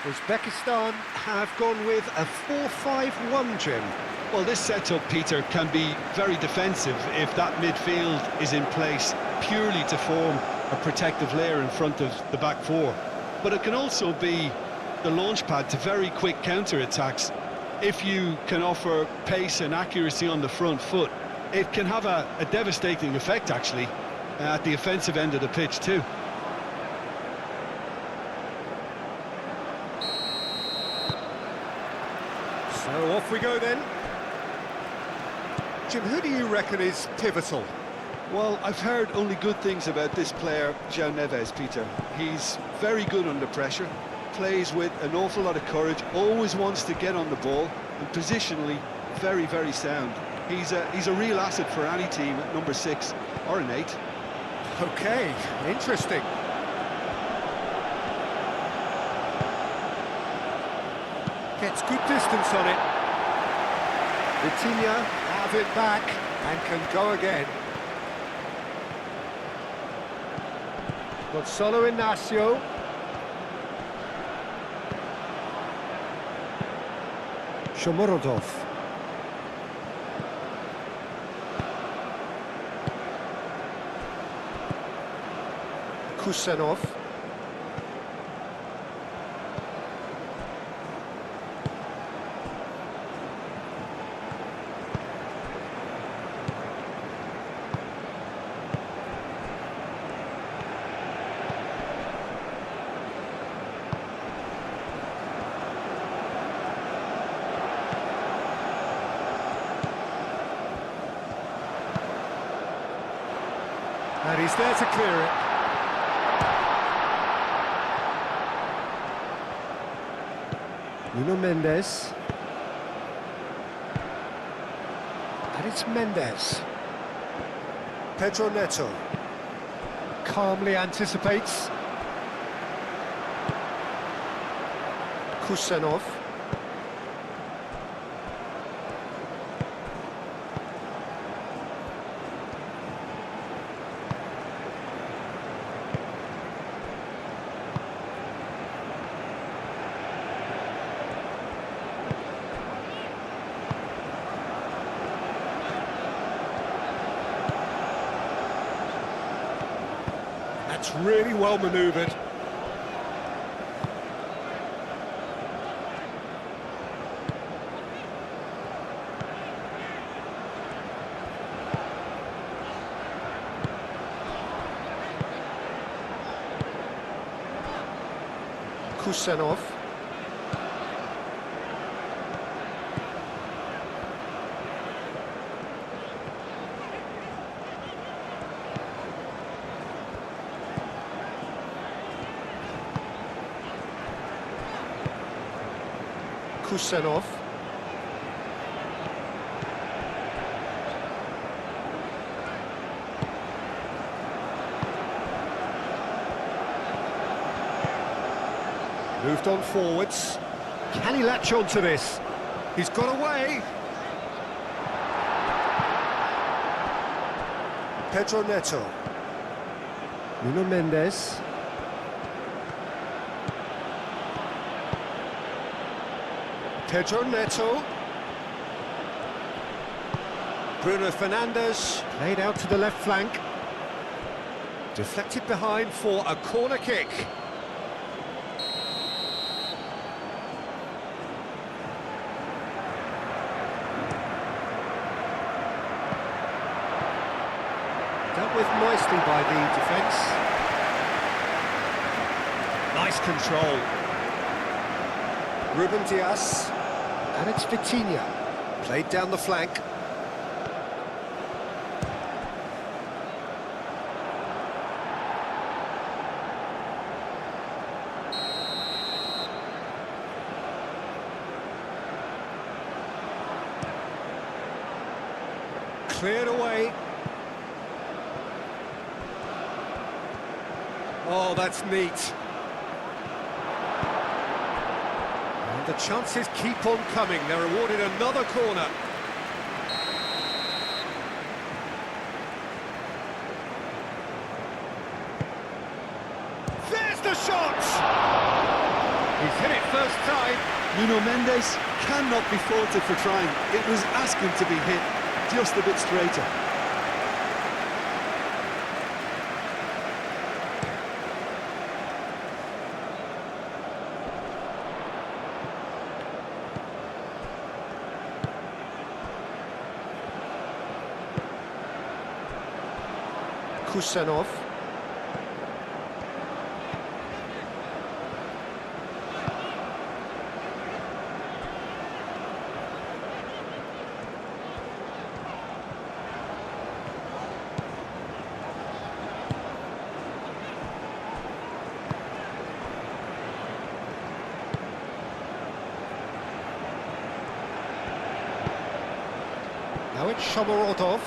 Uzbekistan have gone with a 4-5-1, Jim. Well, this setup, Peter, can be very defensive if that midfield is in place purely to form a protective layer in front of the back four. But it can also be the launch pad to very quick counter-attacks. If you can offer pace and accuracy on the front foot, it can have a devastating effect, actually, at the offensive end of the pitch too. So off we go then. Jim, who do you reckon is pivotal? Well, I've heard only good things about this player, João Neves, Peter. He's very good under pressure, plays with an awful lot of courage, always wants to get on the ball, and positionally, very, very sound. He's a real asset for any team at number 6 or an 8. Okay, interesting. Gets good distance on it. Vitinha have it back and can go again. Gonzalo Inacio. Shomorodov. Kusanov. And he's there to clear it. Nuno Mendes. And it's Mendes. Pedro Neto. Calmly anticipates. Kusanov. That's really well manoeuvred. Kusanov. Kusanov. Moved on forwards. Can he latch on to this? He's got away. Pedro Neto. Nuno Mendes. Pedro Neto. Bruno Fernandes. Played out to the left flank. Deflected behind for a corner kick. Dealt with nicely by the defence. Nice control. Ruben Dias. And it's Vitinha. Played down the flank. Cleared away. Oh, that's neat. And the chances keep on coming. They're awarded another corner. There's the shot! He's hit it first time. Nuno Mendes cannot be faulted for trying. It was asking to be hit just a bit straighter. Kusanov. Now it's Shomorodov.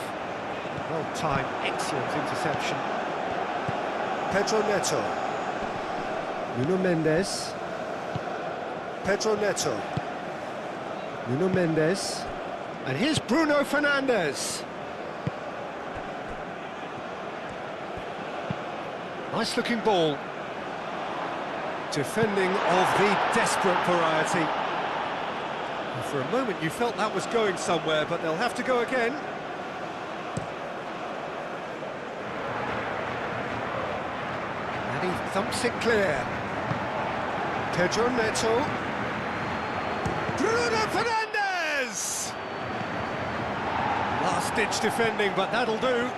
Well-timed, excellent interception. Pedro Neto. Nuno Mendes. Pedro Neto. Nuno Mendes. And here's Bruno Fernandes. Nice-looking ball. Defending of the desperate variety. And for a moment you felt that was going somewhere, but they'll have to go again. And he thumps it clear. Pedro Neto. Bruno Fernandes! Last-ditch defending, but that'll do.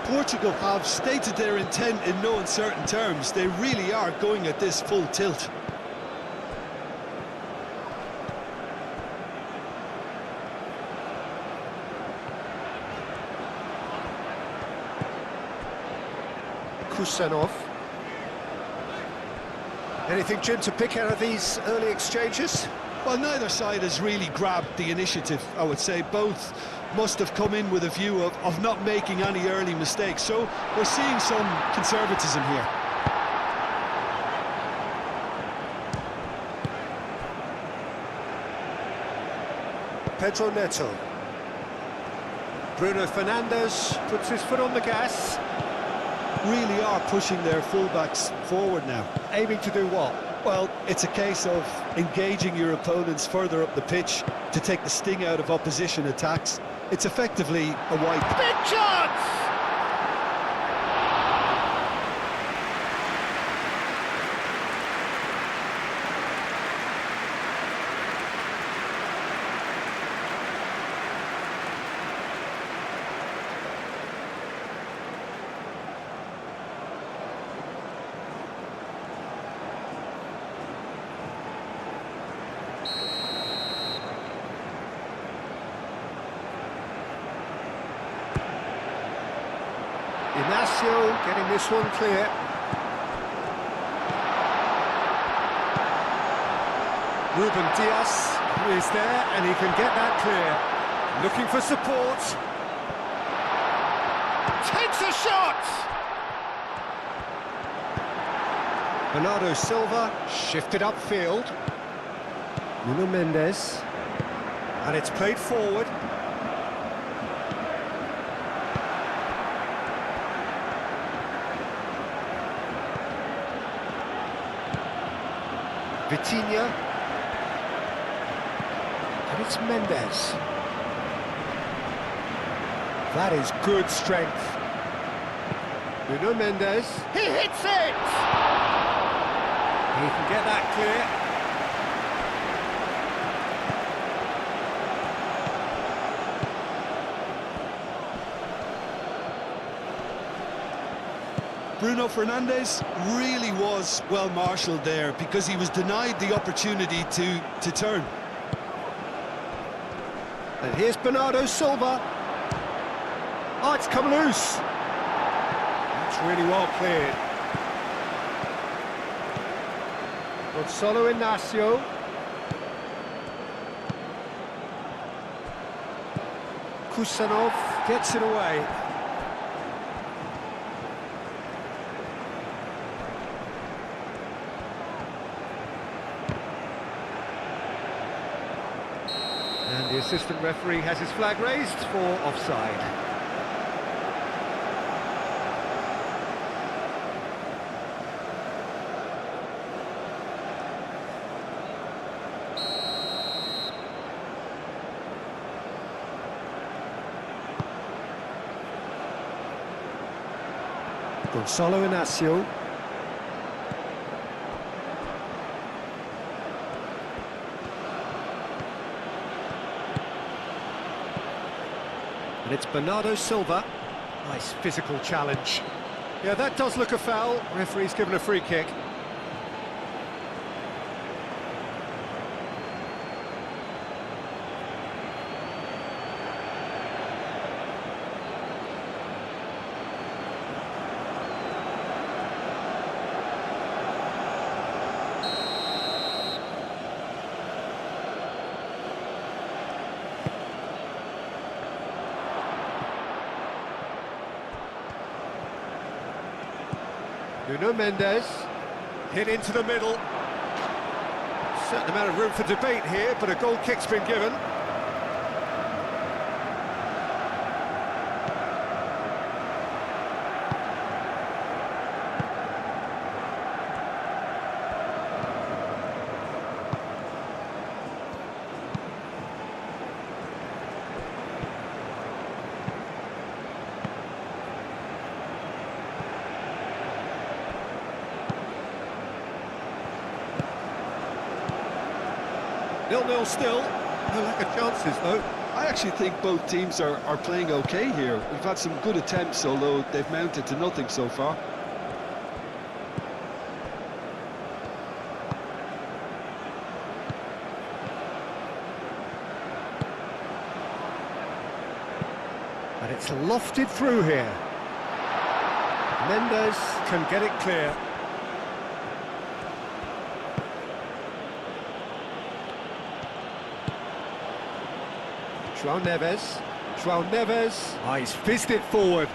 Portugal have stated their intent in no uncertain terms. They really are going at this full tilt. Kusanov. Anything, Jim, to pick out of these early exchanges? Well, neither side has really grabbed the initiative, I would say. Both must have come in with a view of not making any early mistakes. So we're seeing some conservatism here. Pedro Neto. Bruno Fernandes puts his foot on the gas. Really are pushing their fullbacks forward now. Aiming to do what? Well, it's a case of engaging your opponents further up the pitch to take the sting out of opposition attacks. It's effectively a wipe. Big chance! Ignacio getting this one clear. Ruben Diaz, who is there, and he can get that clear. Looking for support. Takes a shot! Bernardo Silva shifted upfield. Nuno Mendes. And it's played forward. Vitinha. And it's Mendes. That is good strength. Nuno Mendes. He hits it! He can get that clear. Bruno Fernandes really was well marshalled there because he was denied the opportunity to turn. And here's Bernardo Silva. Oh, it's come loose. That's really well cleared. Gonzalo Ignacio. Kusanov gets it away. And his assistant referee has his flag raised for offside. Gonzalo Inacio. And it's Bernardo Silva. Nice physical challenge. Yeah, that does look a foul. Referee's given a free kick. Nuno Mendes, hit into the middle. Certain amount of room for debate here, but a goal kick's been given. Nil-nil still. No lack of chances, though. I actually think both teams are playing okay here. We've had some good attempts, although they've mounted to nothing so far. And it's lofted through here. Mendes can get it clear. João Neves. João Neves. Ah, he's fizzed it forward.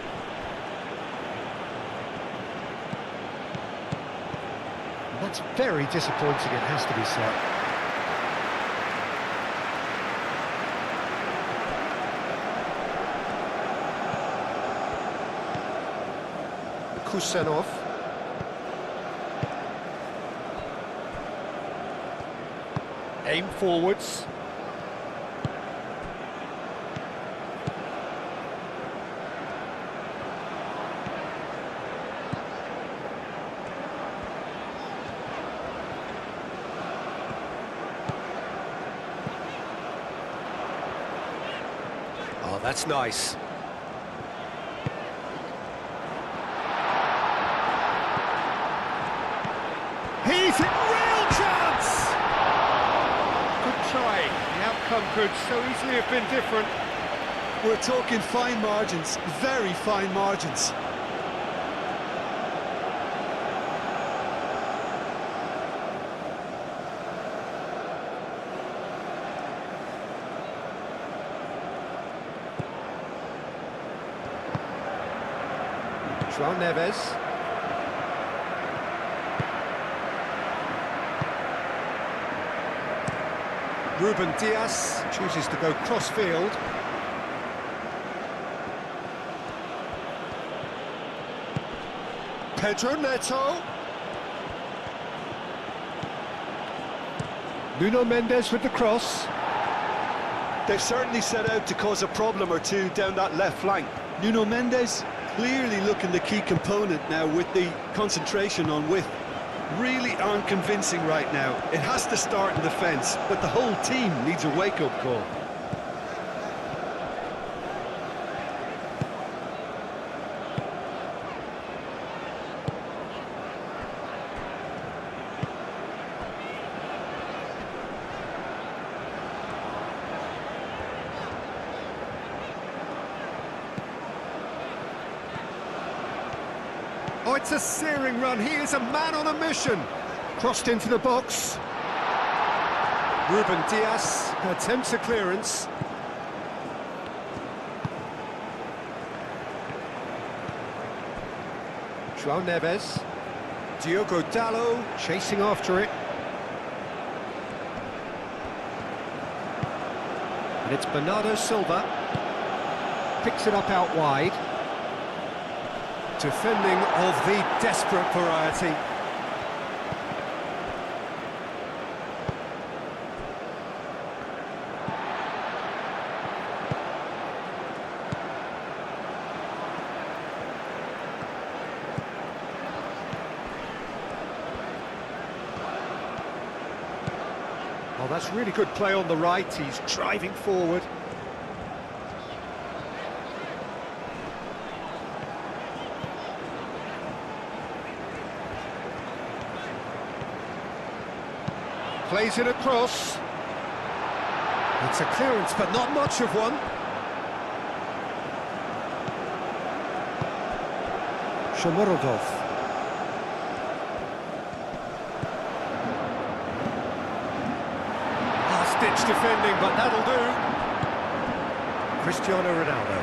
And that's very disappointing, it has to be said. Kusanov. Aim forwards. Oh, that's nice. He's in real chance! Good try. The outcome could so easily have been different. We're talking fine margins, very fine margins. João Neves. Ruben Dias chooses to go cross-field. Pedro Neto. Nuno Mendes with the cross. They've certainly set out to cause a problem or two down that left flank. Nuno Mendes clearly looking the key component now with the concentration on width. Really aren't convincing right now. It has to start in defence, but the whole team needs a wake-up call. Oh, it's a searing run. He is a man on a mission. Crossed into the box. Ruben Dias attempts a clearance. João Neves. Diogo Dalot chasing after it. And it's Bernardo Silva. Picks it up out wide. Defending of the desperate variety. Oh, that's really good play on the right. He's driving forward. Plays it across. It's a clearance, but not much of one. Shomurodov. Last-ditch defending, but that'll do. Cristiano Ronaldo.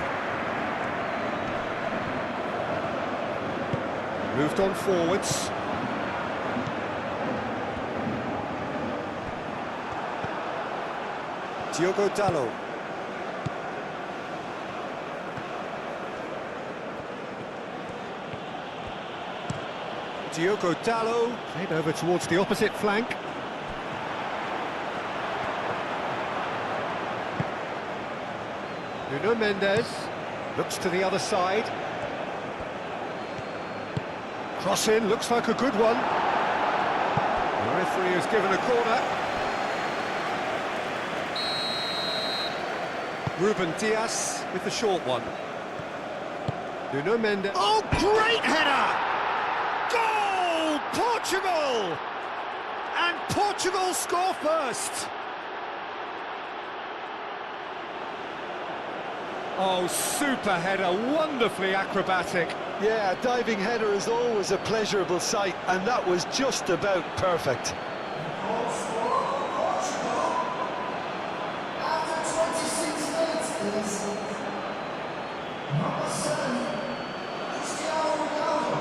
Moved on forwards. Diogo Dalot. Diogo Dalot played over towards the opposite flank. Nuno Mendes looks to the other side. Cross in, looks like a good one. The referee has given a corner. Ruben Dias with the short one. Nuno Mendes. Oh, great header! Goal! Portugal! And Portugal score first. Oh, super header, wonderfully acrobatic. Yeah, a diving header is always a pleasurable sight, and that was just about perfect. Goal scored for Portugal. After 26 minutes is number 7, Cristiano Ronaldo.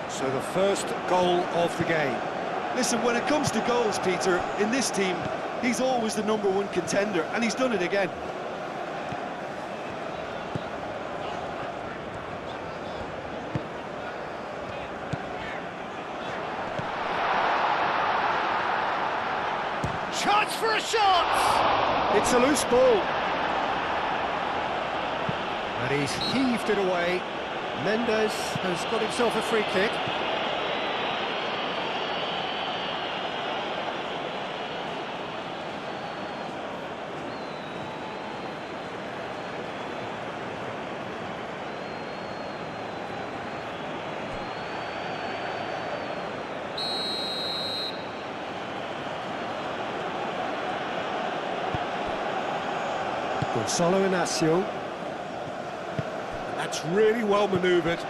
So the first goal of the game. Listen, when it comes to goals, Peter, in this team, he's always the #1 contender, and he's done it again. Chance for a shot! It's a loose ball. And he's heaved it away. Mendes has got himself a free kick. Gonzalo Inacio. That's really well manoeuvred.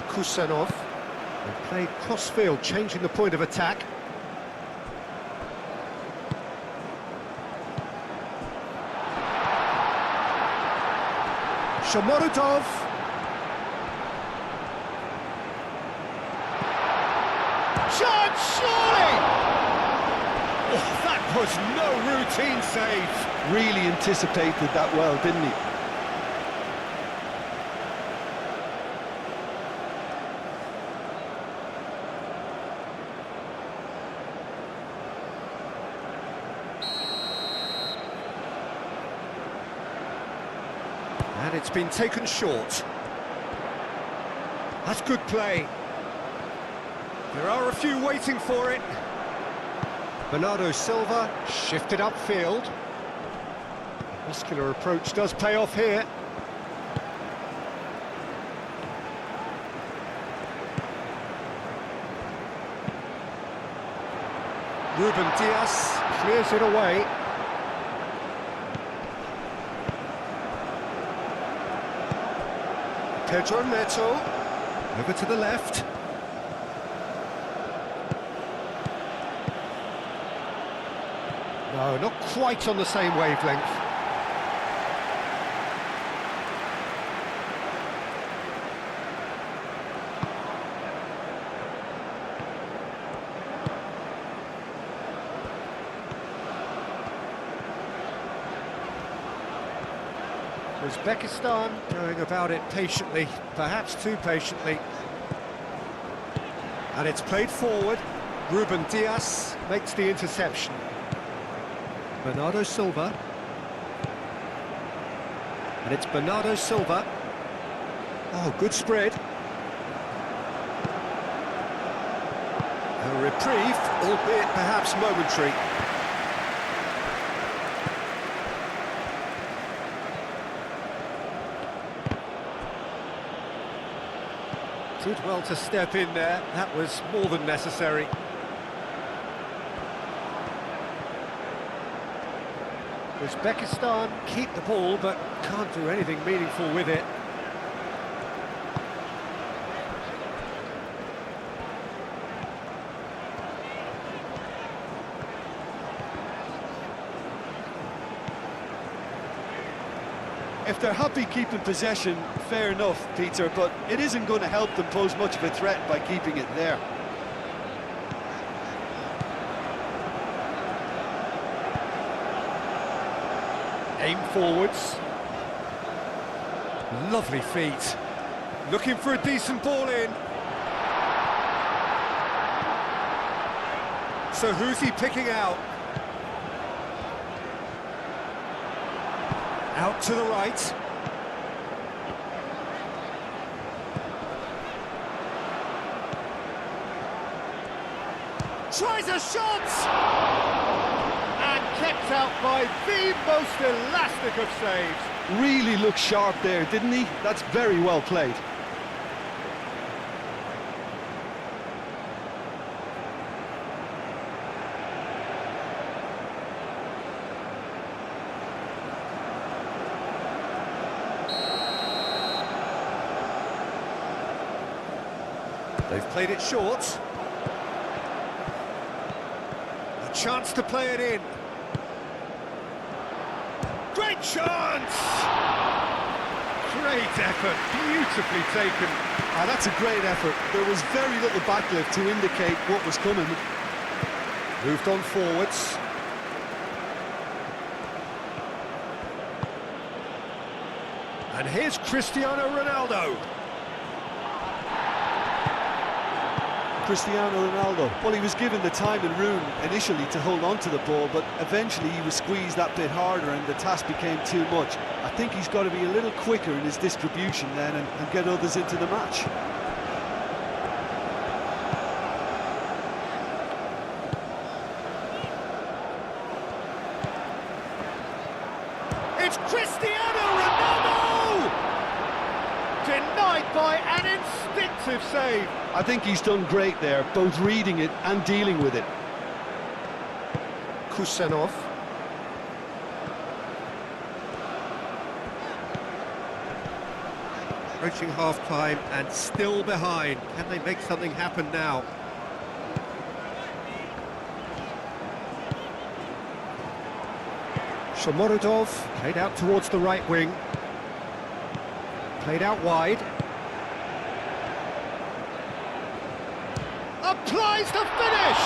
Kusanov. They played cross-field, changing the point of attack. Shomurodov. Shot, surely! Oh, that was no routine save. Really anticipated that well, didn't he? And it's been taken short. That's good play. There are a few waiting for it. Bernardo Silva shifted upfield. Muscular approach does pay off here. Ruben Diaz clears it away. Pedro Neto, over to the left. No, not quite on the same wavelength. Uzbekistan going about it patiently, perhaps too patiently. And it's played forward. Ruben Diaz makes the interception. Bernardo Silva. And it's Bernardo Silva. Oh, good spread. A reprieve, albeit perhaps momentary. Did well to step in there, that was more than necessary. Uzbekistan keep the ball, but can't do anything meaningful with it. If they're happy keeping possession, fair enough, Peter, but it isn't going to help them pose much of a threat by keeping it there. Aim forwards. Lovely feet. Looking for a decent ball in. So who's he picking out? Out to the right. Tries a shot! And kept out by the most elastic of saves. Really looked sharp there, didn't he? That's very well played. They've played it short. A chance to play it in. Great chance! Great effort, beautifully taken. Ah, that's a great effort. There was very little backlift to indicate what was coming. Moved on forwards. And here's Cristiano Ronaldo. Cristiano Ronaldo, well, he was given the time and room initially to hold on to the ball, but eventually he was squeezed that bit harder and the task became too much. I think he's got to be a little quicker in his distribution then and get others into the match. It's Cristiano Ronaldo! Denied by an instinctive save. I think he's done great there, both reading it and dealing with it. Kusenov. Approaching half-time and still behind. Can they make something happen now? Shomorodov played out towards the right wing. Played out wide. Applies the finish!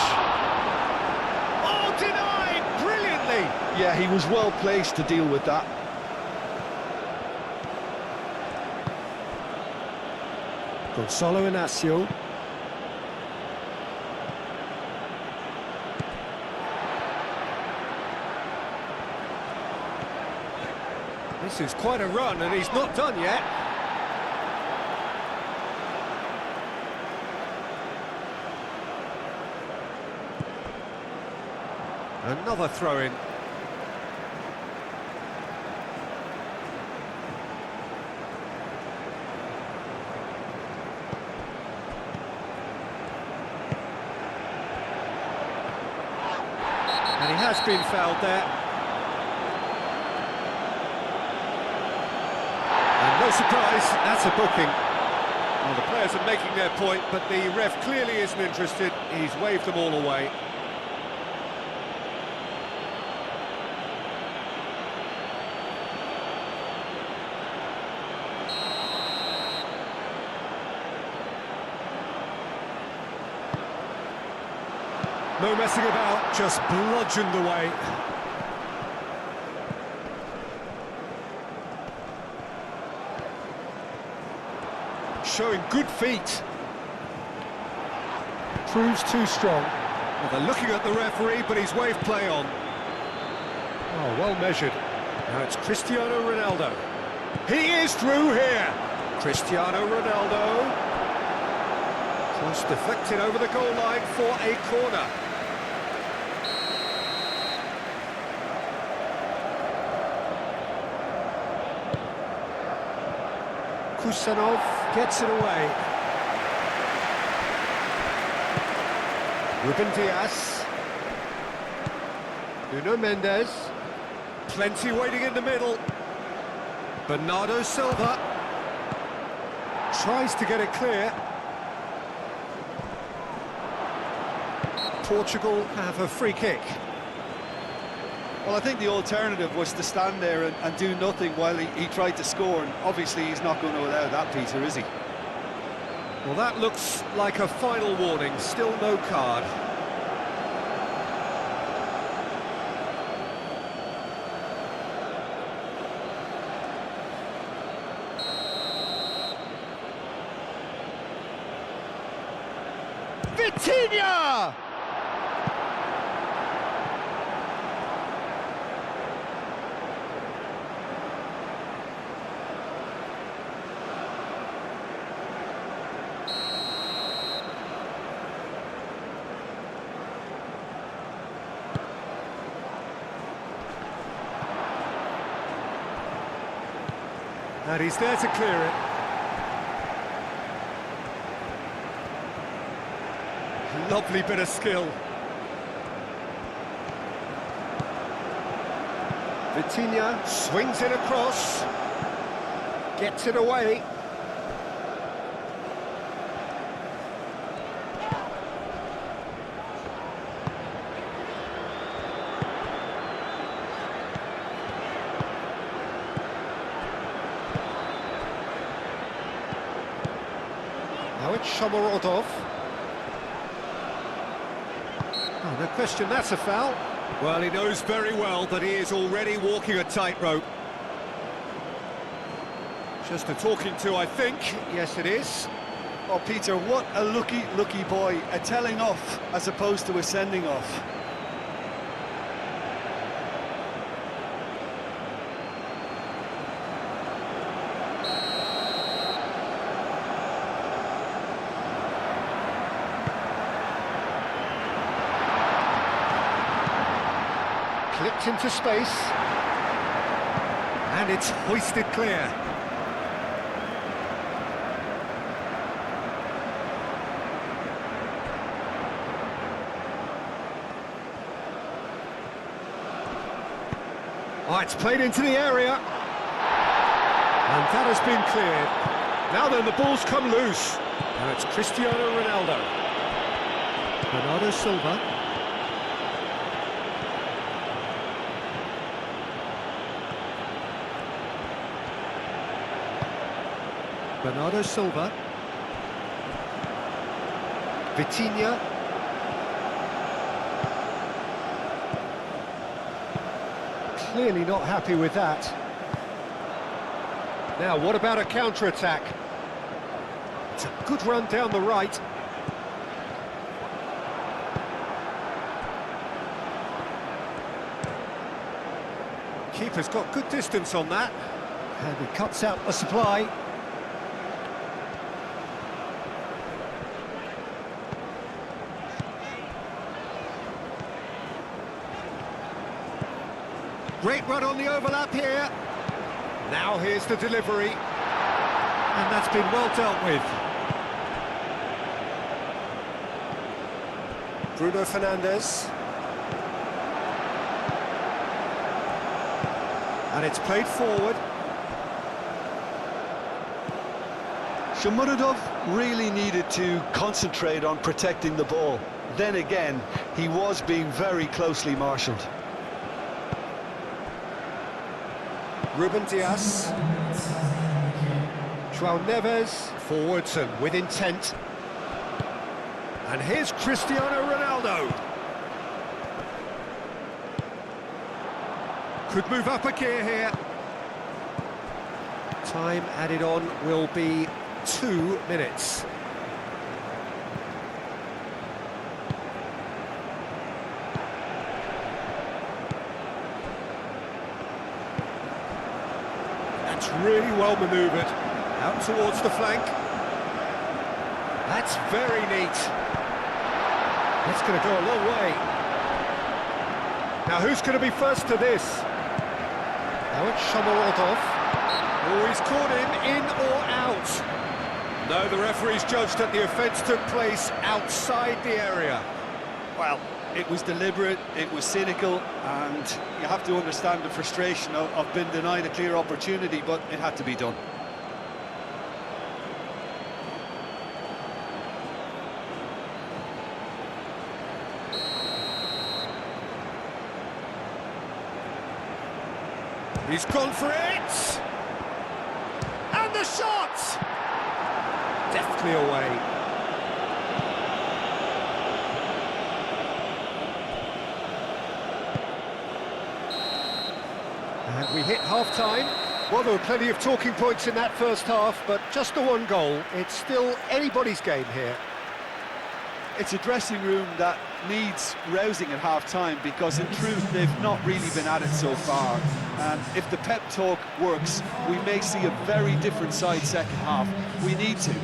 Oh, denied brilliantly! Yeah, he was well placed to deal with that. Gonzalo Inacio. This is quite a run and he's not done yet. Another throw-in. And he has been fouled there. And no surprise, that's a booking. Well, the players are making their point, but the ref clearly isn't interested. He's waved them all away. No messing about, just bludgeoned away. Showing good feet. Proves too strong. Well, they're looking at the referee, but he's waved play on. Oh, well measured. Now it's Cristiano Ronaldo. He is through here. Cristiano Ronaldo. Cross deflected over the goal line for a corner. Kusanov gets it away. Ruben Diaz. Nuno Mendes. Plenty waiting in the middle. Bernardo Silva. Tries to get it clear. Portugal have a free kick. Well, I think the alternative was to stand there and do nothing while he tried to score, and obviously he's not going to allow that, Peter, is he? Well, that looks like a final warning, still no card. Vitinha! And he's there to clear it. Lovely bit of skill. Vitinha swings it across. Gets it away. Now it's Shomorodov. Oh, no question, that's a foul. Well, he knows very well that he is already walking a tightrope. Just a talking to, I think. Yes, it is. Oh, Peter, what a lucky boy. A telling off as opposed to a sending off. Clipped into space. And it's hoisted clear. Oh, it's played into the area. And that has been cleared. Now then, the ball's come loose. Now it's Cristiano Ronaldo. Bernardo Silva. Bernardo Silva. Vitinha. Clearly not happy with that. Now, what about a counter-attack? It's a good run down the right. Keeper's got good distance on that. And he cuts out the supply. Great run on the overlap here. Now here's the delivery. And that's been well dealt with. Bruno Fernandes. And it's played forward. Shomurodov really needed to concentrate on protecting the ball. Then again, he was being very closely marshalled. Ruben Dias. João Neves, forwards and with intent. And here's Cristiano Ronaldo. Could move up a gear here. Time added on will be 2 minutes. That's really well manoeuvred. Out towards the flank. That's very neat. That's going to go a long way. Now who's going to be first to this? Now it's Shomurodov. Oh, he's caught him in or out. No, the referee's judged that the offence took place outside the area. Well, it was deliberate, it was cynical, and you have to understand the frustration of being denied a clear opportunity, but it had to be done. He's gone for it! And the shot! Deftly away. And we hit half-time. Well, there were plenty of talking points in that first half, but just the one goal. It's still anybody's game here. It's a dressing room that needs rousing at half-time because, in truth, they've not really been at it so far. And if the pep talk works, we may see a very different side second half. We need to.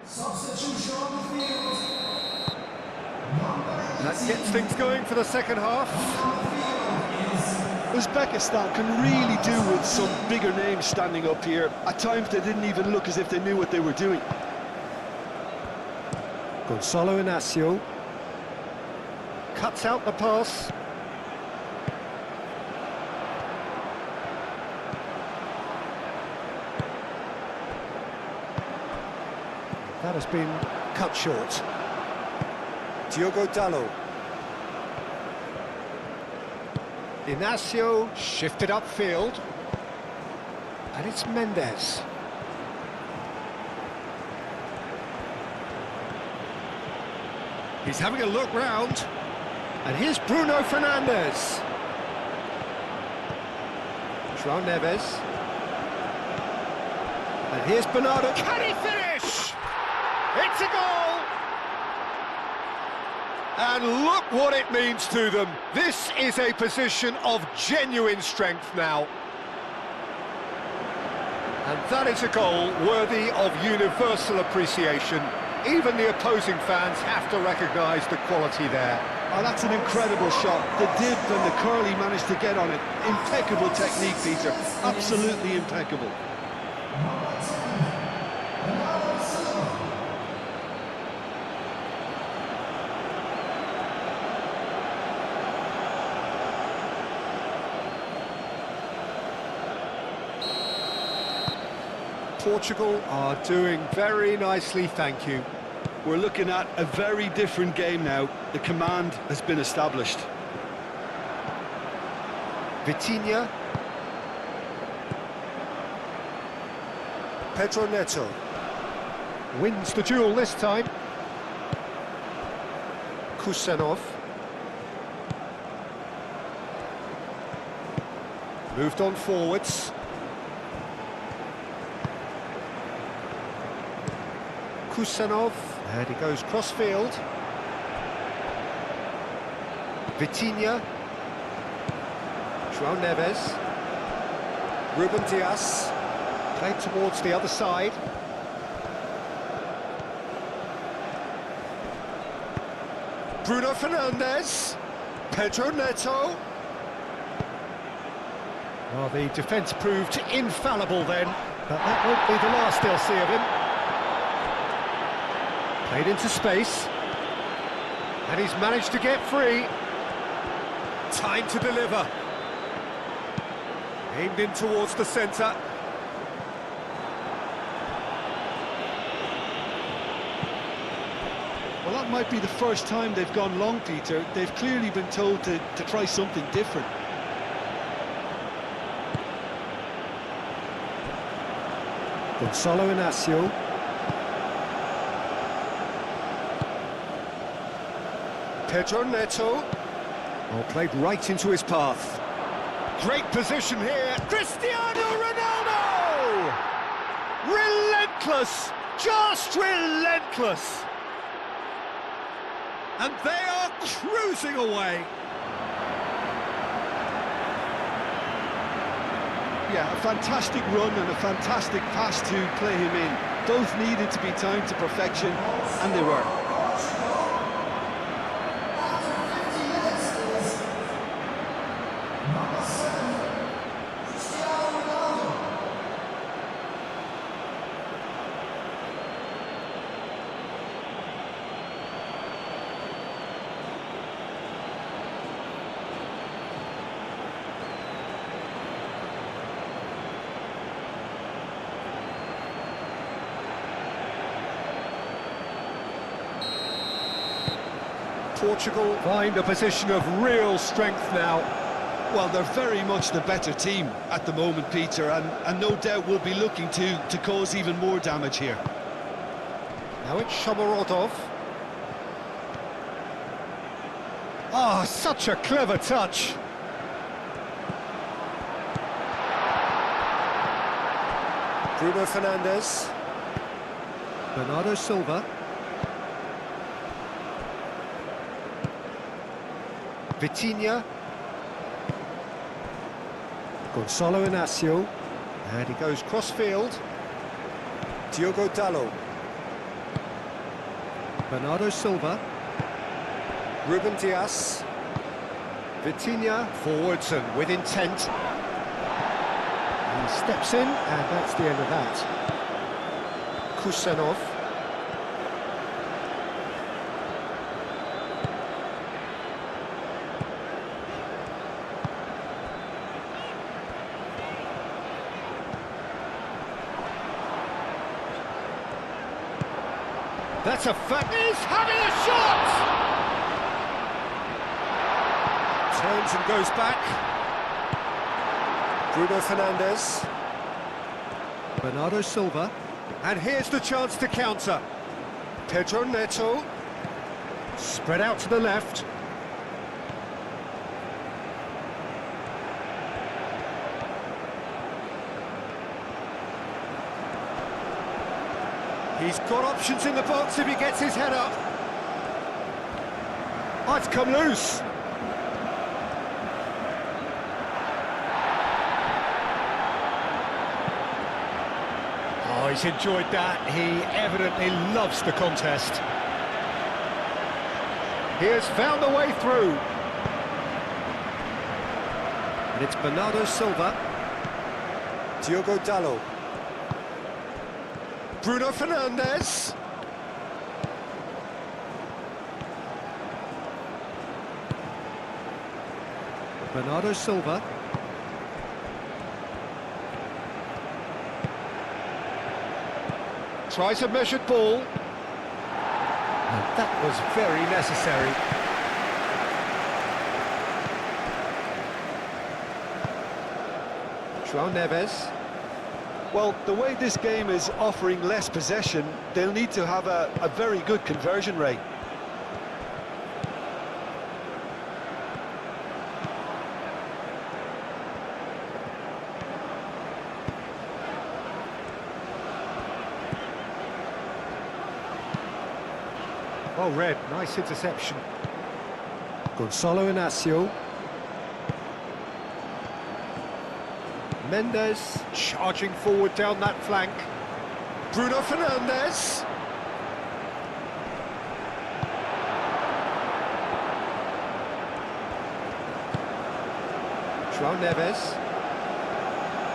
Substitution on the field. That gets things going for the second half. Uzbekistan can really do with some bigger names standing up here. At times they didn't even look as if they knew what they were doing. Gonzalo Inacio cuts out the pass. That has been cut short. Diogo Dalot. Inacio shifted upfield. And it's Mendes. He's having a look round. And here's Bruno Fernandes. João Neves. And here's Bernardo. Can he finish? It's a goal! And look what it means to them. This is a position of genuine strength now. And that is a goal worthy of universal appreciation. Even the opposing fans have to recognise the quality there. Oh, that's an incredible shot. The dip and the curl he managed to get on it. Impeccable technique, Peter. Absolutely impeccable. Portugal are doing very nicely, thank you. We're looking at a very different game now. The command has been established. Vitinha. Pedro Neto. Wins the duel this time. Kusenov. Moved on forwards. Kusenov, and he goes cross-field. Vitinha. João Neves. Ruben Dias. Played towards the other side. Bruno Fernandes. Pedro Neto. Well, the defence proved infallible then, but that won't be the last they'll see of him. Played into space. And he's managed to get free. Time to deliver. Aimed in towards the centre. Well, that might be the first time they've gone long, Peter. They've clearly been told to try something different. Gonçalo Inácio. Pedro Neto. Oh, played right into his path. Great position here. Cristiano Ronaldo! Relentless! Just relentless! And they are cruising away. Yeah, a fantastic run and a fantastic pass to play him in. Both needed to be timed to perfection, and they were. Portugal find a position of real strength now. Well, they're very much the better team at the moment, Peter, and no doubt will be looking to cause even more damage here. Now it's Shomorodov. Oh, such a clever touch. Bruno Fernandes. Bernardo Silva. Vitinha. Gonçalo Inácio. And he goes cross-field. Diogo Dalot. Bernardo Silva. Ruben Dias. Vitinha forwards and with intent. He steps in, and that's the end of that. Kusanov. That's a fact. He's having a shot! Turns and goes back. Bruno Fernandes. Bernardo Silva. And here's the chance to counter. Pedro Neto. Spread out to the left. He's got options in the box if he gets his head up. Oh, it's come loose. Oh, he's enjoyed that. He evidently loves the contest. He has found a way through. And it's Bernardo Silva. Diogo Dalot. Bruno Fernandes. Bernardo Silva. Tries a measured ball. And that was very necessary. João Neves. Well, the way this game is offering less possession, they'll need to have a very good conversion rate. Well read, nice interception. Gonçalo Inácio. Mendes charging forward down that flank. Bruno Fernandes. João Neves.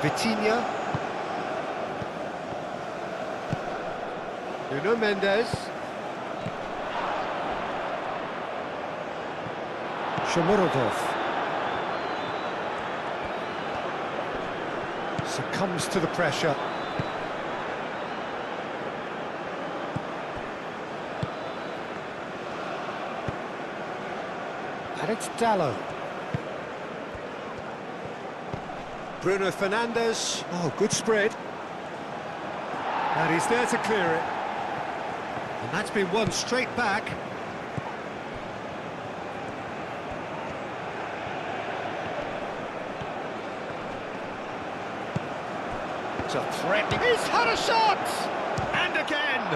Vitinha. Nuno Mendes. Shomurodov. Succumbs to the pressure. And it's Dallo. Bruno Fernandes. Oh, good spread. And he's there to clear it. And that's been won straight back. It's a threatening... He's had a shot! And again!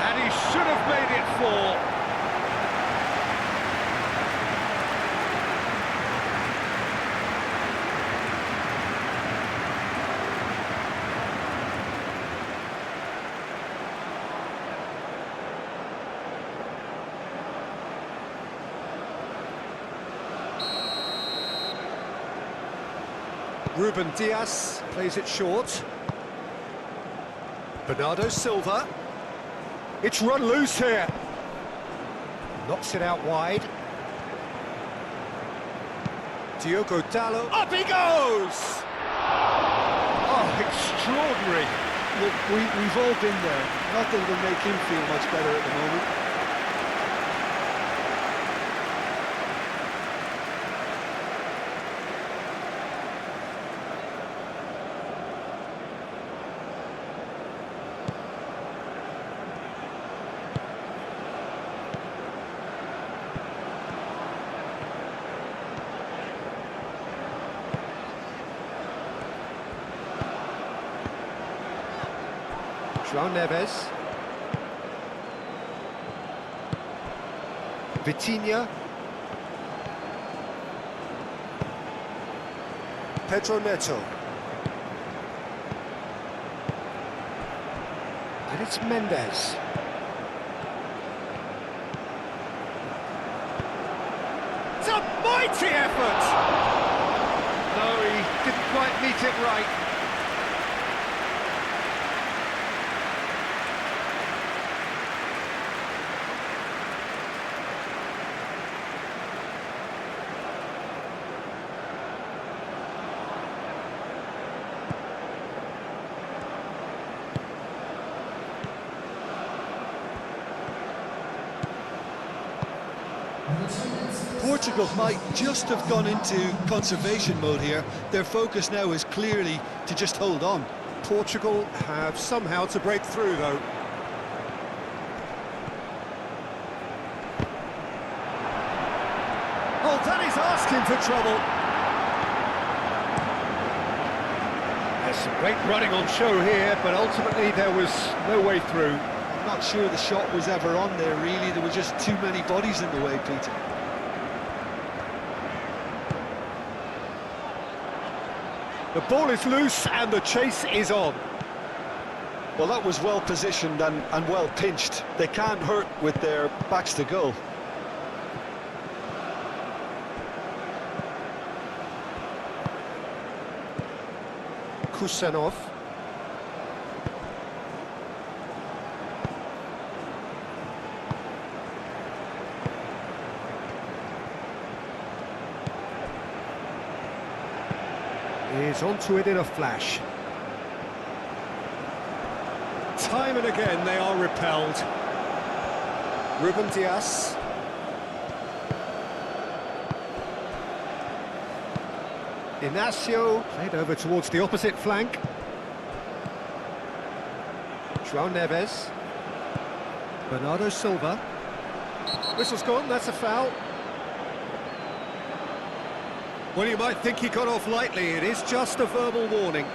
And he should have made it fall. Ruben Diaz plays it short. Bernardo Silva. It's run loose here. Knocks it out wide. Diogo Dallo. Up he goes! Oh, extraordinary. Look, we've all been there. Nothing will make him feel much better at the moment. João Neves. Vitinha. Pedro Neto. And it's Mendes. It's a mighty effort! No, he didn't quite meet it right. Portugal might just have gone into conservation mode here. Their focus now is clearly to just hold on. Portugal have somehow to break through, though. Oh, that is asking for trouble. There's some great running on show here, but ultimately there was no way through. I'm not sure the shot was ever on there, really. There were just too many bodies in the way, Peter. The ball is loose and the chase is on. Well, that was well positioned and well pinched. They can't hurt with their backs to goal. Kusanov. Is onto it in a flash. Time and again they are repelled. Ruben Diaz. Inacio played over towards the opposite flank. João Neves. Bernardo Silva. Whistle's gone, that's a foul. Well, you might think he got off lightly, it is just a verbal warning.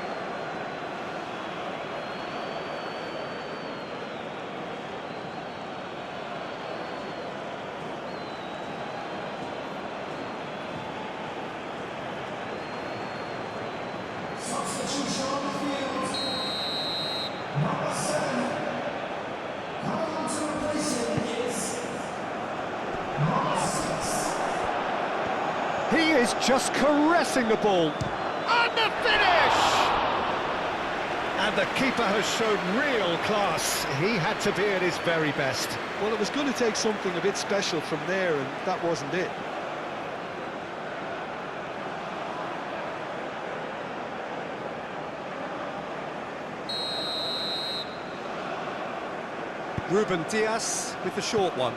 Number 7. Coming on to replace him is number 6. He is just caressing the ball. And the finish! And the keeper has shown real class. He had to be at his very best. Well, it was going to take something a bit special from there, and that wasn't it. Ruben Diaz with the short one.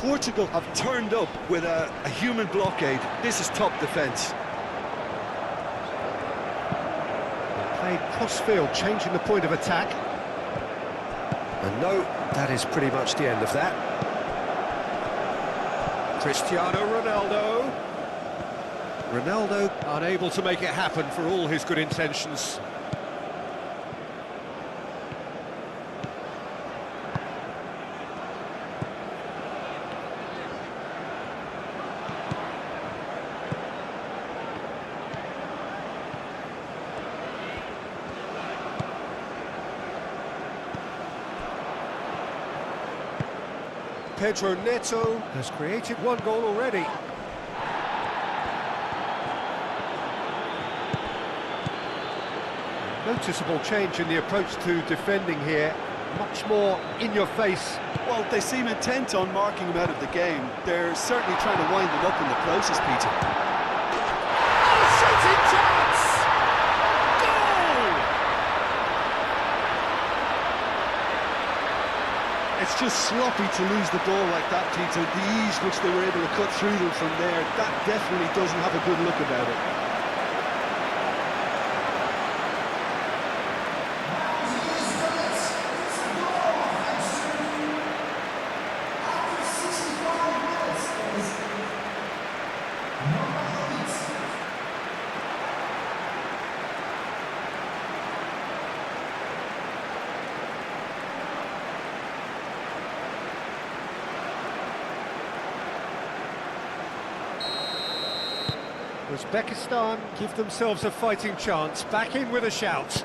Portugal have turned up with a human blockade. This is top defence. Played cross-field, changing the point of attack. And no, that is pretty much the end of that. Cristiano Ronaldo. Ronaldo unable to make it happen for all his good intentions. Pedro Neto has created one goal already. Noticeable change in the approach to defending here. Much more in your face. Well, they seem intent on marking him out of the game. They're certainly trying to wind him up in the process, Peter. Oh, shooting chance! Goal! It's just sloppy to lose the ball like that, Peter. The ease which they were able to cut through them from there, that definitely doesn't have a good look about it. Uzbekistan give themselves a fighting chance, back in with a shout.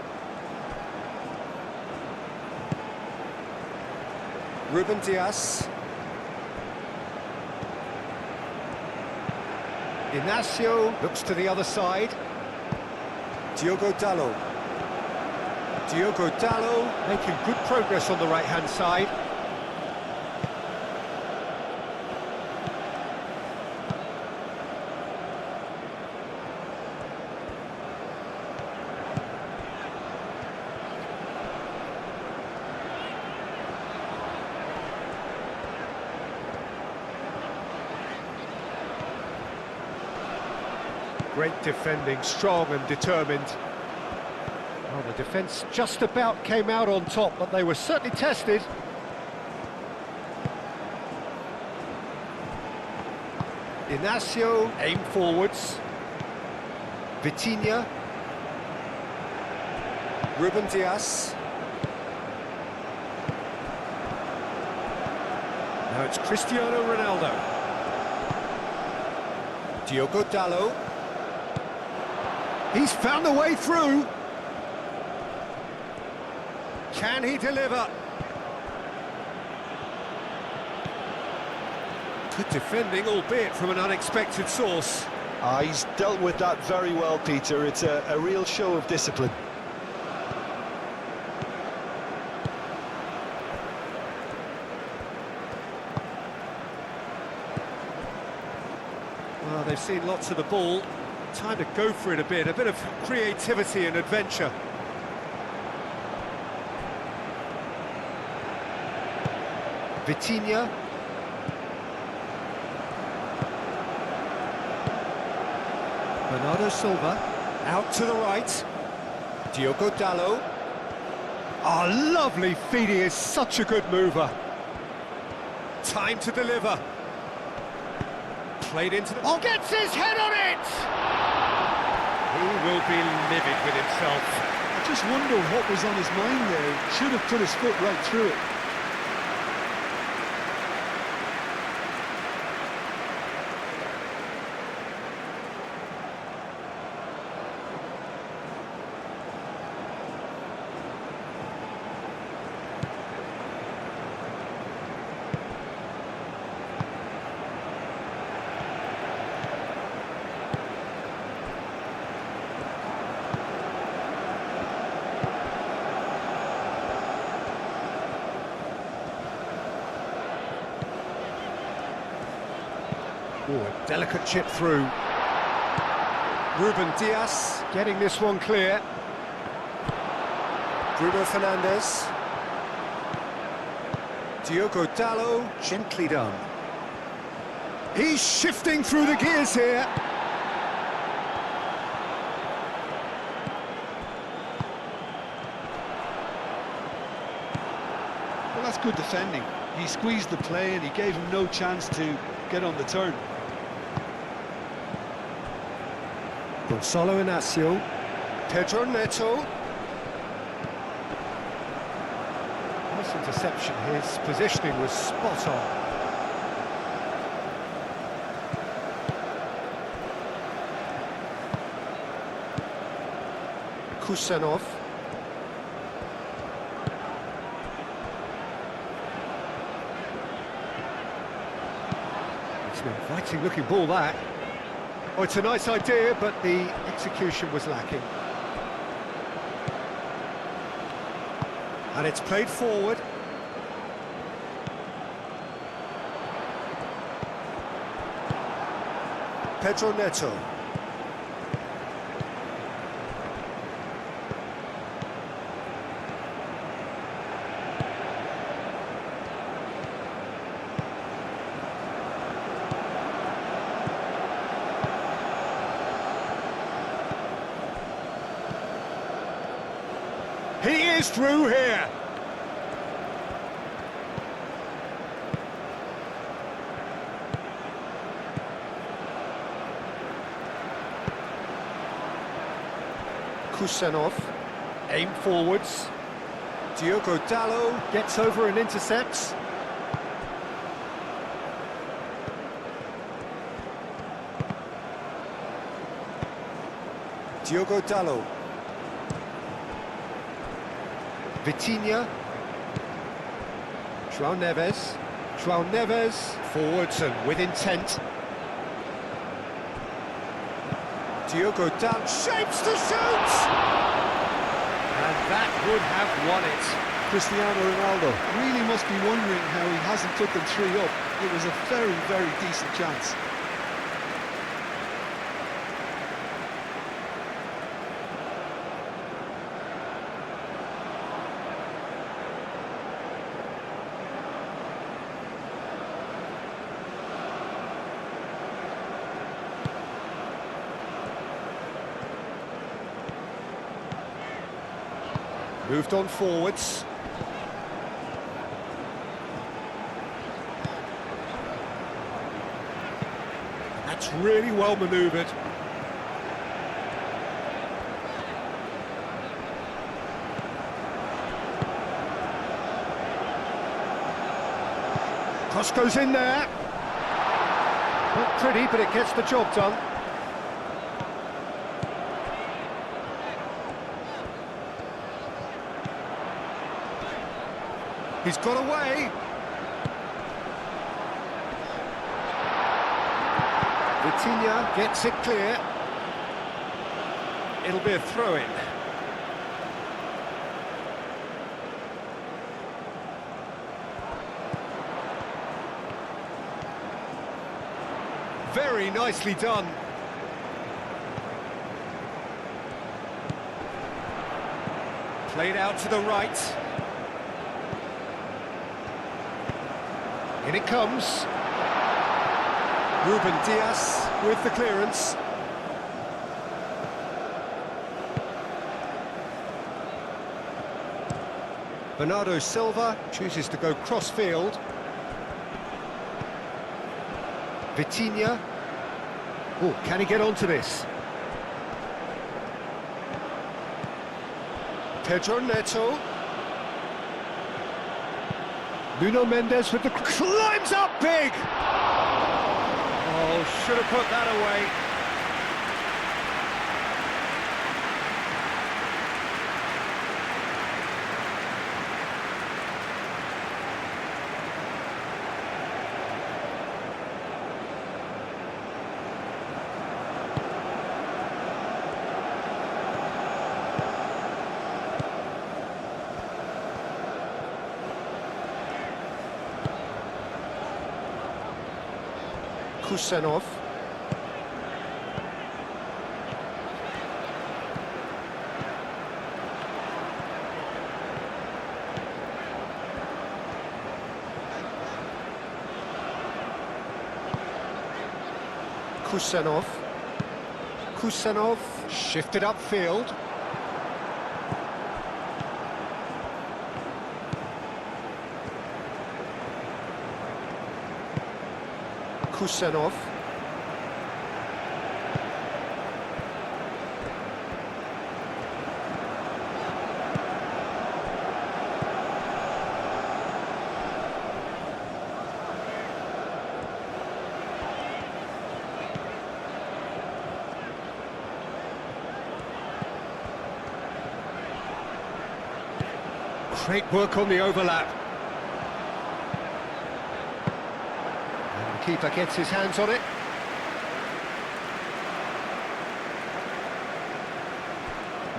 Ruben Diaz. Inacio looks to the other side. Diogo Dalot. Diogo Dalot making good progress on the right-hand side. Great defending, strong and determined. Well, the defence just about came out on top, but they were certainly tested. Inacio, aim forwards. Vitinha. Ruben Diaz. Now it's Cristiano Ronaldo. Diogo Dalot. He's found a way through. Can he deliver? Good defending, albeit from an unexpected source. He's dealt with that very well, Peter. It's a real show of discipline. Well, they've seen lots of the ball. Time to go for it a bit of creativity and adventure. Vitinha. Bernardo Silva, out to the right. Diogo Dalot. Oh, lovely feet, he is such a good mover. Time to deliver. Played into the... Oh, gets his head on it! He will be livid with himself. I just wonder what was on his mind there. Should have put his foot right through it. Oh, a delicate chip through. Ruben Diaz getting this one clear. Bruno Fernandes. Diogo Dalot, gently done. He's shifting through the gears here. Well, that's good defending. He squeezed the play and he gave him no chance to get on the turn. Gonzalo Inacio. Pedro Neto. Nice interception. His positioning was spot on. Kusanov. It's an inviting looking ball, that. Oh, it's a nice idea, but the execution was lacking. And it's played forward. Pedro Neto. He is through here. Kusanov, aim forwards. Diogo Dalot gets over and intercepts. Diogo Dalot. Vitinha. João Neves. João Neves forwards and with intent. Diogo Dalot shapes to shoot! And that would have won it. Cristiano Ronaldo really must be wondering how he hasn't put them 3 up. It was a very, very decent chance. Moved on forwards. That's really well manoeuvred. Cross goes in there. Not pretty, but it gets the job done. He's got away. Vitinha gets it clear. It'll be a throw-in. Very nicely done. Played out to the right. In it comes. Ruben Diaz with the clearance. Bernardo Silva chooses to go cross-field. Vitinha. Oh, can he get onto this? Pedro Neto. Nuno Mendes with the climbs up big! Oh, should have put that away. Kusenov. Kusenov. Kusenov shifted upfield. Kusenov. Great work on the overlap. And the keeper gets his hands on it.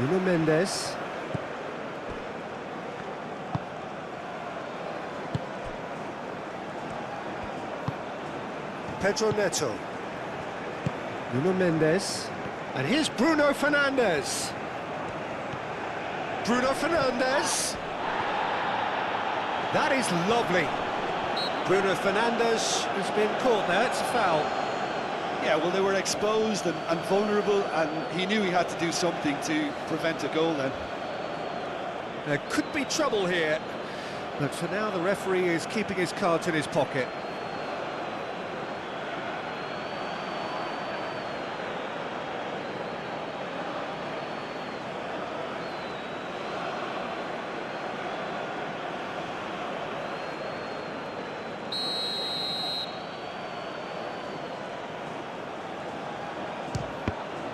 Nuno Mendes. Pedro Neto. Nuno Mendes. And here's Bruno Fernandes. Bruno Fernandes. That is lovely. Bruno Fernandes has been caught there, it's a foul. Yeah, well, they were exposed and vulnerable, and he knew he had to do something to prevent a goal then. There could be trouble here, but for now the referee is keeping his cards in his pocket.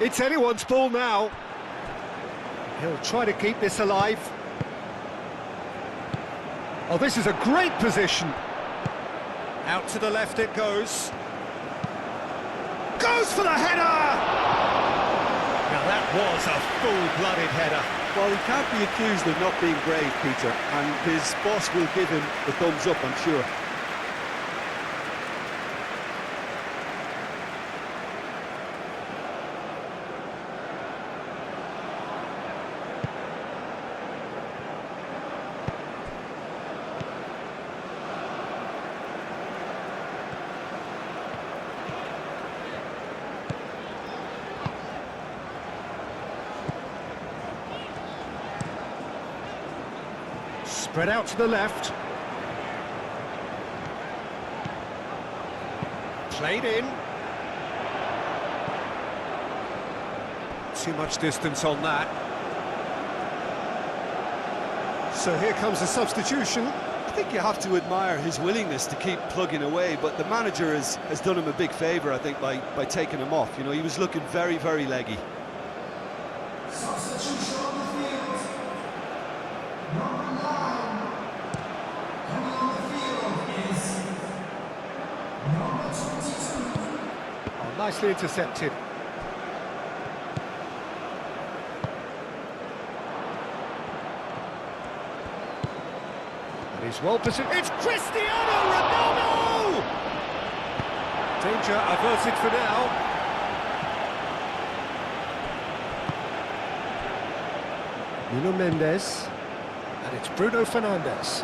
It's anyone's ball now. He'll try to keep this alive. Oh, this is a great position. Out to the left it goes. Goes for the header! Now that was a full-blooded header. Well, he can't be accused of not being brave, Peter, and his boss will give him the thumbs up, I'm sure. Spread out to the left. Played in. Too much distance on that. So here comes a substitution. I think you have to admire his willingness to keep plugging away, but the manager has done him a big favour, I think, by taking him off. You know, he was looking very, very leggy. Substitution on the field. Number 9. Coming on the field is number 22. Oh, nicely intercepted. And he's well positioned. It's Cristiano Ronaldo! Danger averted for now. Nuno Mendes, and it's Bruno Fernandes.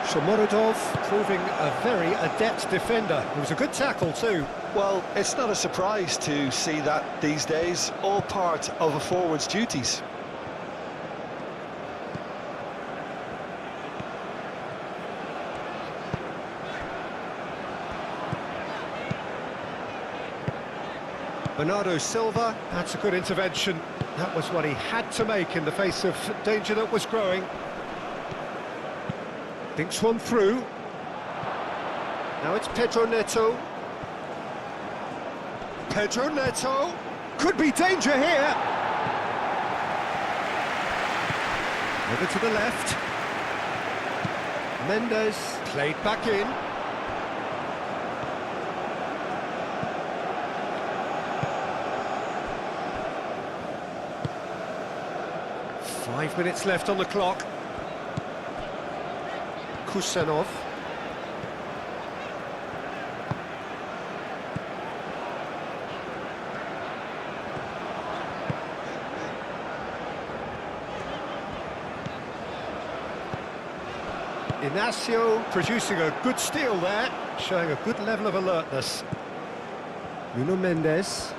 Shomorodov proving a very adept defender. It was a good tackle too. Well, it's not a surprise to see that these days, all part of a forward's duties. Bernardo Silva, that's a good intervention. That was what he had to make in the face of danger that was growing. Thinks one through. Now it's Pedro Neto. Pedro Neto. Could be danger here. Over to the left. Mendes played back in. Five minutes left on the clock. Kusenov. Inacio producing a good steal there, showing a good level of alertness. Nuno Mendes.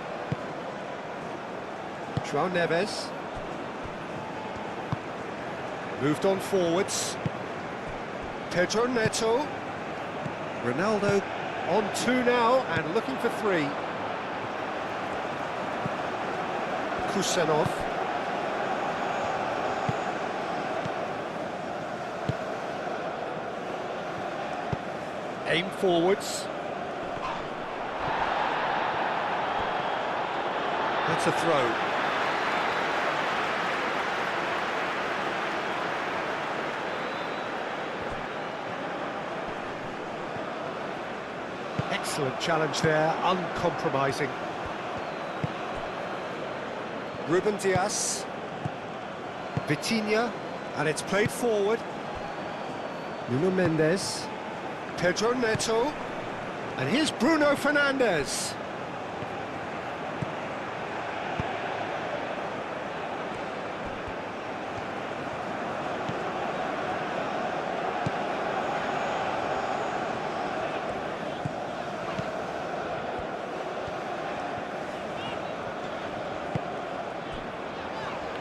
João Neves. Moved on forwards. Pedro Neto. Ronaldo on 2 now and looking for 3. Kusenov. Aim forwards. That's a throw. Excellent challenge there, uncompromising. Ruben Dias. Vitinha, and it's played forward. Nuno Mendes. Pedro Neto. And here's Bruno Fernandes.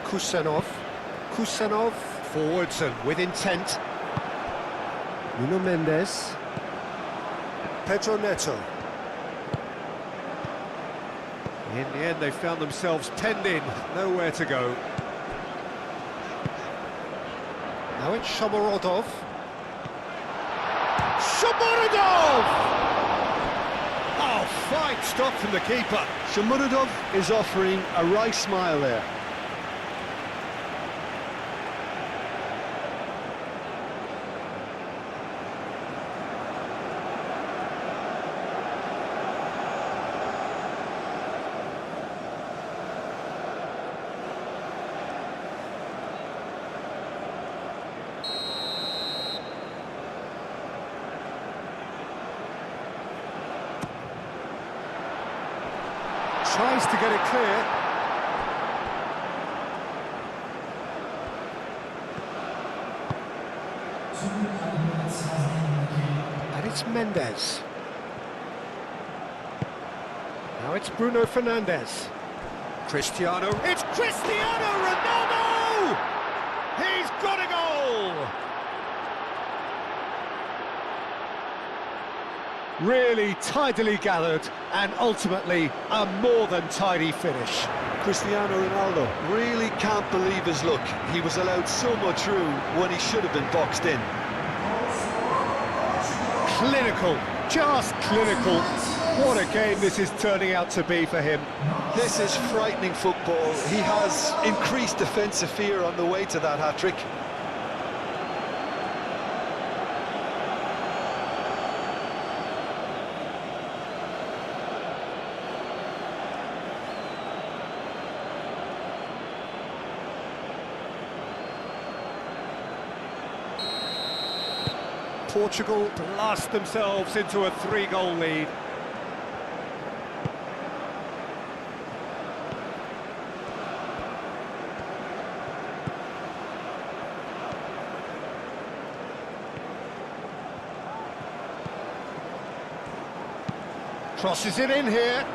Kusenov, forwards and with intent. Nuno Mendes. Pedro Neto. In the end, they found themselves penned in, nowhere to go. Now it's Shomorodov. Shomorodov! Oh, fine stop from the keeper. Shomurodov is offering a right smile there. Tries to get it clear. And it's Mendes. Now it's Bruno Fernandes. Cristiano. It's Cristiano Ronaldo! He's got a goal! Really tidily gathered and ultimately a more than tidy finish. Cristiano Ronaldo really can't believe his luck. He was allowed so much room when he should have been boxed in. Clinical, just clinical. What a game this is turning out to be for him. This is frightening football. He has increased defensive fear on the way to that hat-trick. Portugal blast themselves into a 3-goal lead. Crosses it in here.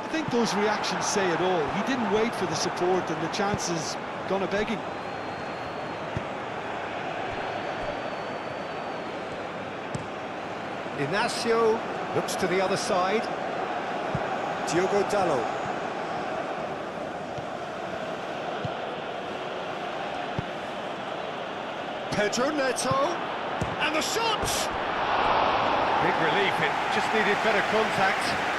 I think those reactions say it all. He didn't wait for the support and the chances gone a-begging. Inacio looks to the other side. Diogo Dalot. Pedro Neto. And the shot! Big relief, it just needed better contact.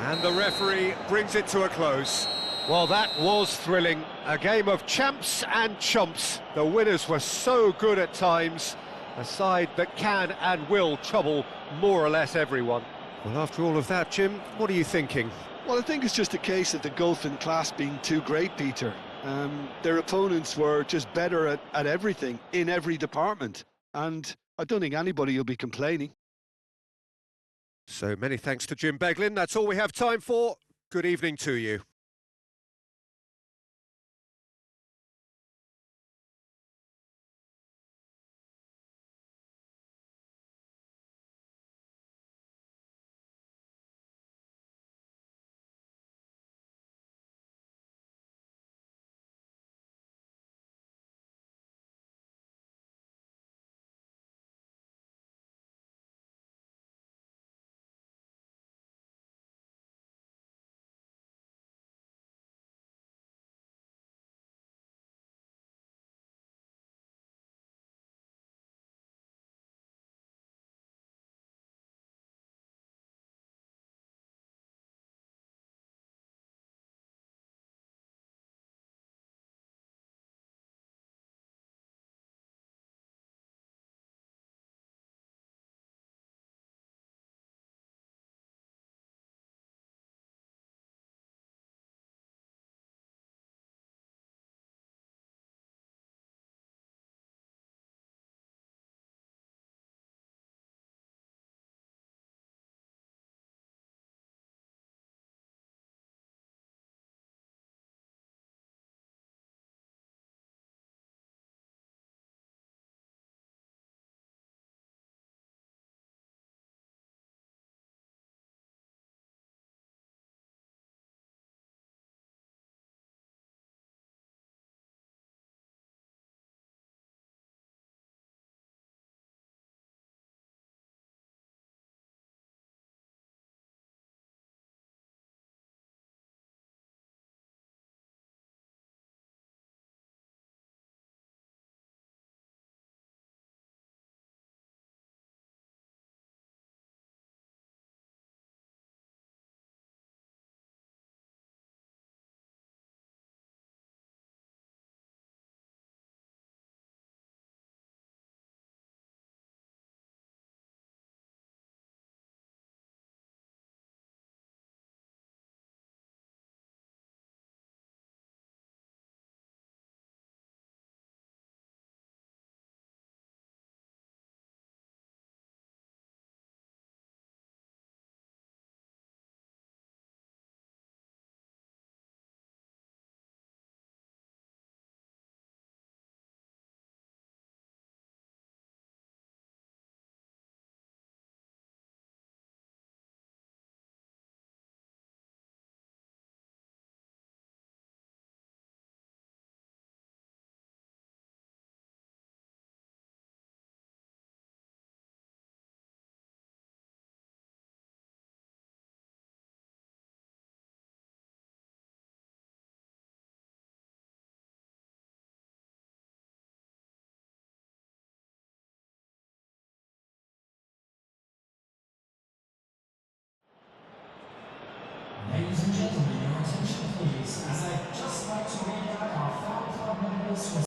And the referee brings it to a close. Well, that was thrilling. A game of champs and chumps. The winners were so good at times. A side that can and will trouble more or less everyone. Well, after all of that, Jim, what are you thinking? Well, I think it's just a case of the gulf in class being too great, Peter. Their opponents were just better at everything, in every department. And I don't think anybody will be complaining. So many thanks to Jim Beglin. That's all we have time for. Good evening to you. Ladies and gentlemen, your attention please, as I'd just like to read out our fan club members for